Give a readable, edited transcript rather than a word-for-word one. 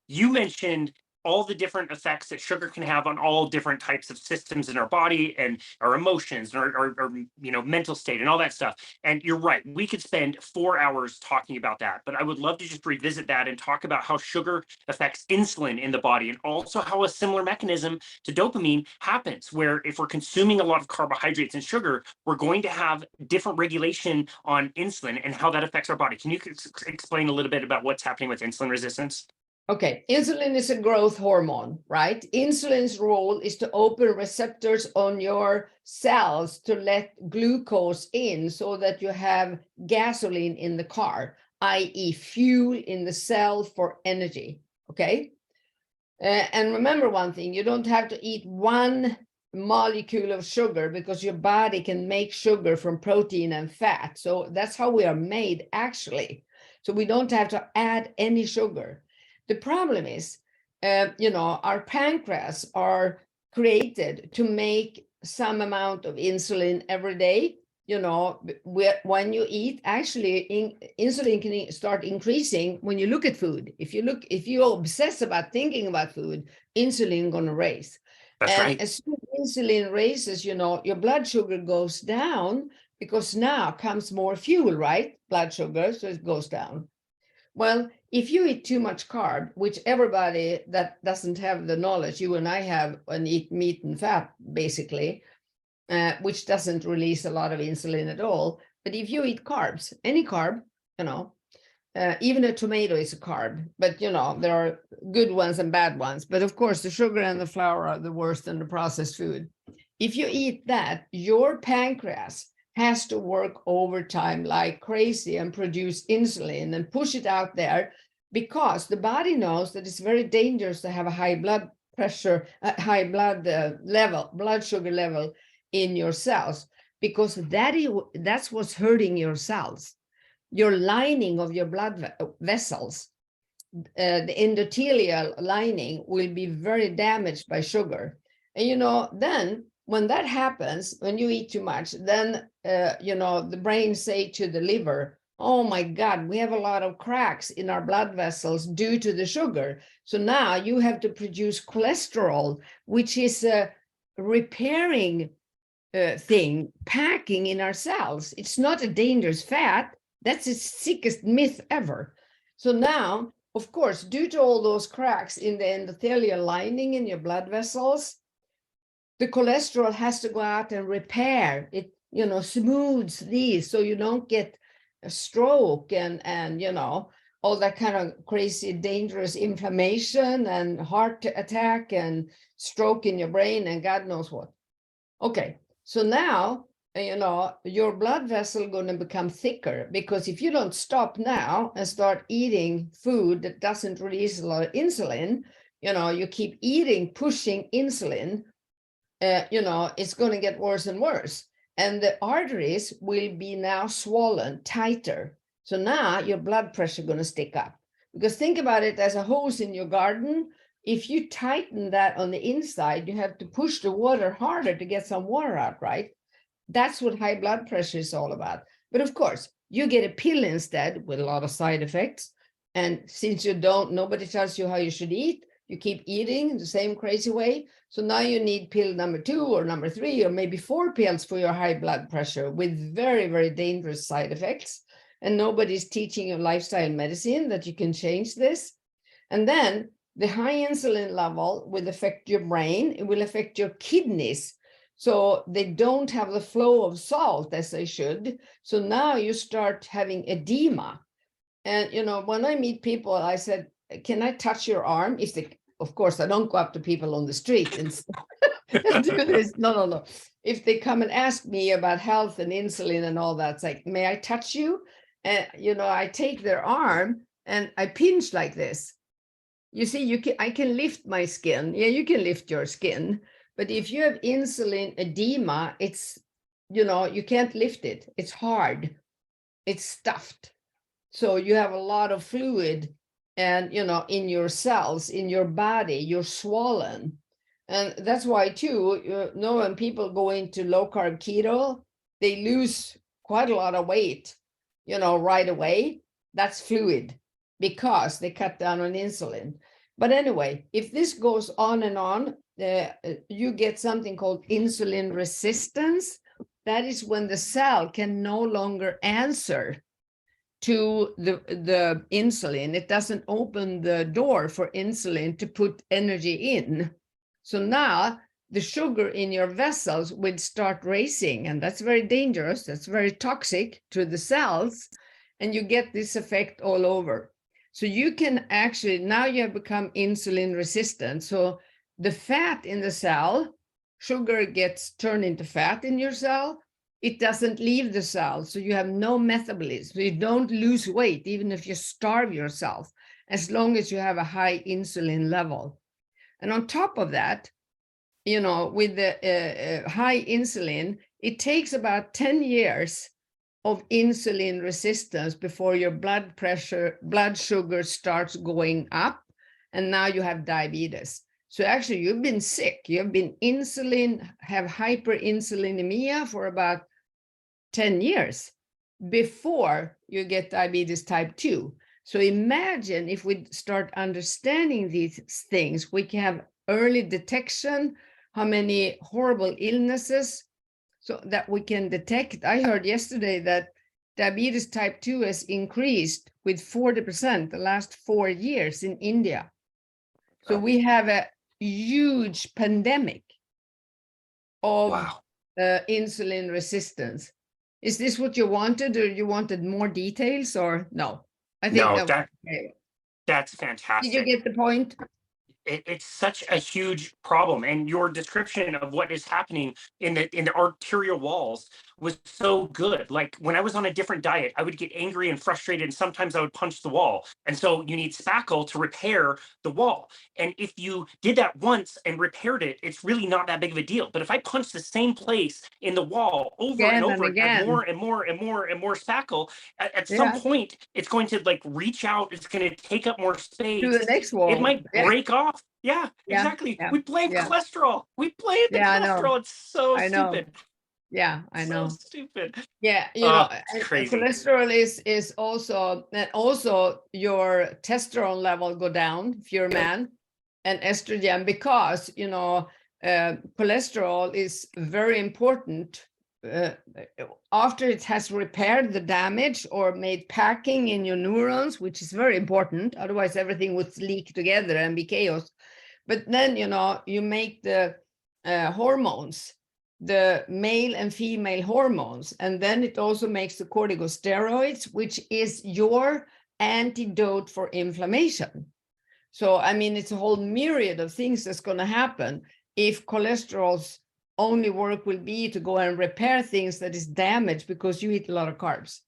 You mentioned all the different effects that sugar can have on all different types of systems in our body and our emotions and our mental state and all that stuff. And you're right, we could spend 4 hours talking about that, but I would love to just revisit that and talk about how sugar affects insulin in the body, and also how a similar mechanism to dopamine happens, where if we're consuming a lot of carbohydrates and sugar, we're going to have different regulation on insulin and how that affects our body. Can you explain a little bit about what's happening with insulin resistance? Okay, insulin is a growth hormone, right? Insulin's role is to open receptors on your cells to let glucose in so that you have gasoline in the car, i.e. fuel in the cell for energy, okay? And remember one thing, you don't have to eat one molecule of sugar because your body can make sugar from protein and fat. So that's how we are made, actually. So we don't have to add any sugar. The problem is, our pancreas are created to make some amount of insulin every day. When you eat, actually, insulin can start increasing when you look at food. If you obsess about thinking about food, insulin going to raise. That's And right. as soon as insulin raises, your blood sugar goes down because now comes more fuel, right? Blood sugar, so it goes down. Well, if you eat too much carb, which everybody that doesn't have the knowledge you and I have and eat meat and fat, basically, which doesn't release a lot of insulin at all. But if you eat carbs, any carb, even a tomato is a carb, but there are good ones and bad ones. But of course, the sugar and the flour are the worst in the processed food. If you eat that, your pancreas has to work overtime like crazy and produce insulin and push it out there, because the body knows that it's very dangerous to have a high blood pressure, high blood blood sugar level in your cells, because that's what's hurting your cells. Your lining of your blood vessels, the endothelial lining, will be very damaged by sugar. And then when that happens, when you eat too much, then the brain say to the liver, oh my God, we have a lot of cracks in our blood vessels due to the sugar. So now you have to produce cholesterol, which is a repairing thing, packing in our cells. It's not a dangerous fat. That's the sickest myth ever. So now, of course, due to all those cracks in the endothelial lining in your blood vessels, the cholesterol has to go out and repair it, smooths these so you don't get a stroke and all that kind of crazy, dangerous inflammation and heart attack and stroke in your brain and God knows what. Okay, so now, your blood vessel going to become thicker, because if you don't stop now and start eating food that doesn't release a lot of insulin, you keep eating, pushing insulin, it's going to get worse and worse. And the arteries will be now swollen tighter. So now your blood pressure going to stick up. Because think about it as a hose in your garden. If you tighten that on the inside, you have to push the water harder to get some water out, right? That's what high blood pressure is all about. But of course, you get a pill instead with a lot of side effects. And since nobody tells you how you should eat, you keep eating the same crazy way. So now you need pill number 2 or number 3 or maybe 4 pills for your high blood pressure with very, very dangerous side effects. And nobody's teaching you lifestyle medicine that you can change this. And then the high insulin level will affect your brain. It will affect your kidneys. So they don't have the flow of salt as they should. So now you start having edema. And, when I meet people, I said, can I touch your arm? Of course, I don't go up to people on the street and do this. No. If they come and ask me about health and insulin and all that, it's like, may I touch you? And, I take their arm and I pinch like this. You see, I can lift my skin. Yeah, you can lift your skin. But if you have insulin edema, it's, you can't lift it. It's hard. It's stuffed. So you have a lot of fluid and, in your cells, in your body, you're swollen. And that's why too, when people go into low carb keto, they lose quite a lot of weight, right away. That's fluid because they cut down on insulin. But anyway, if this goes on and on, you get something called insulin resistance. That is when the cell can no longer answer to the insulin. It doesn't open the door for insulin to put energy in. So now the sugar in your vessels would start racing, and that's very dangerous. That's very toxic to the cells, and you get this effect all over. So you can actually, now you have become insulin resistant. So the fat in the cell, sugar gets turned into fat in your cell. It doesn't leave the cell. So you have no metabolism. You don't lose weight, even if you starve yourself, as long as you have a high insulin level. And on top of that, you know, with the high insulin, it takes about 10 years of insulin resistance before your blood pressure, blood sugar starts going up, and now you have diabetes. So actually you've been sick, you've been have hyperinsulinemia for about 10 years before you get diabetes type 2. So imagine if we start understanding these things, we can have early detection, how many horrible illnesses so that we can detect. I heard yesterday that diabetes type 2 has increased with 40% the last 4 years in India. So we have a huge pandemic of insulin resistance. Is this what you wanted, or you wanted more details, or no? I think No, that's Did you fantastic. get the point? It's such a huge problem, and your description of what is happening in the arterial walls was so good. Like when I was on a different diet, I would get angry and frustrated, and sometimes I would punch the wall. And so you need spackle to repair the wall. And if you did that once and repaired it, it's really not that big of a deal. But if I punch the same place in the wall over and Again and over and add more again. and more and more and more spackle, at some Yeah, point it's going to like reach out, it's going to take up more to the space, next it wall. might break off. Yeah, Yeah, exactly. yeah, We blame yeah, cholesterol. We blame the yeah, I know. cholesterol. It's so I know. stupid. Yeah, I So know. stupid. Yeah, you know, Oh, it's and crazy. cholesterol is also, and also your testosterone level go down if you're a man, and estrogen, because you know cholesterol is very important after it has repaired the damage or made packing in your neurons, which is very important. Otherwise, everything would leak together and be chaos. But then you know you make the hormones, the male and female hormones, and then it also makes the corticosteroids, which is your antidote for inflammation. So I mean, it's a whole myriad of things that's going to happen if cholesterol's only work will be to go and repair things that is damaged because you eat a lot of carbs.